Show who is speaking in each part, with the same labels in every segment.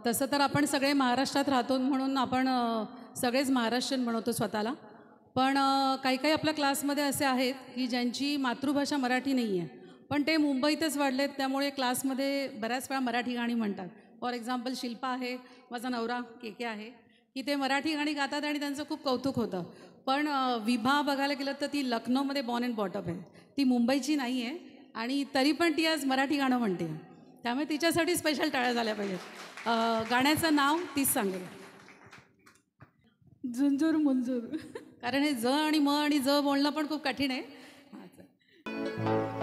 Speaker 1: तसं तर आपण सगळे महाराष्ट्रात राहतो म्हणून आपण सगळेच महाराष्ट्रीयन बनवतो स्वतःला. पण काही काही आपल्या क्लासमध्ये असे आहेत की ज्यांची मातृभाषा मराठी नाही आहे, पण ते मुंबईतच वाढलेत, त्यामुळे क्लासमध्ये बऱ्याच वेळा मराठी गाणी म्हणतात. फॉर एक्झाम्पल शिल्पा आहे, माझा नवरा के आहे, की ते मराठी गाणी गातात आणि त्यांचं खूप कौतुक होतं. पण विभा बघायला गेलं तर ती लखनौमध्ये बॉर्न अँड बॉटअप आहे, ती मुंबईची नाही आहे आणि तरी पण ती आज मराठी गाणं म्हणते. त्यामुळे तिच्यासाठी स्पेशल टाळ्या झाल्या पाहिजेत. गाण्याचं नाव तीच सांगेल, झुंजूर मुंजूर. कारण हे ज आणि म आणि ज बोलणं पण खूप कठीण आहे. हां, चल.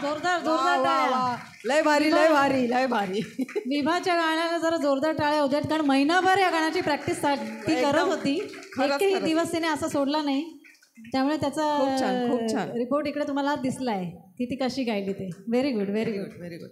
Speaker 2: जोरदार
Speaker 3: वा,
Speaker 2: जोरदार
Speaker 3: वा,
Speaker 2: टाळ्या.
Speaker 3: वा. लय भारी लय भारी लय भारी.
Speaker 2: विभाच्या गाण्याला जरा जोरदार टाळ्या होत्यात कारण महिनाभर या गाण्याची प्रॅक्टिस ती करत होती.
Speaker 3: खरंच,
Speaker 2: एकही
Speaker 3: खरंच.
Speaker 2: दिवस तिने असा सोडला नाही. त्यामुळे
Speaker 3: खूप छान, खूप
Speaker 2: त्याचा
Speaker 3: छान.
Speaker 2: रिपोर्ट इकडे तुम्हाला दिसलाय ती कशी गायली ते. Very good very good.
Speaker 3: Very good.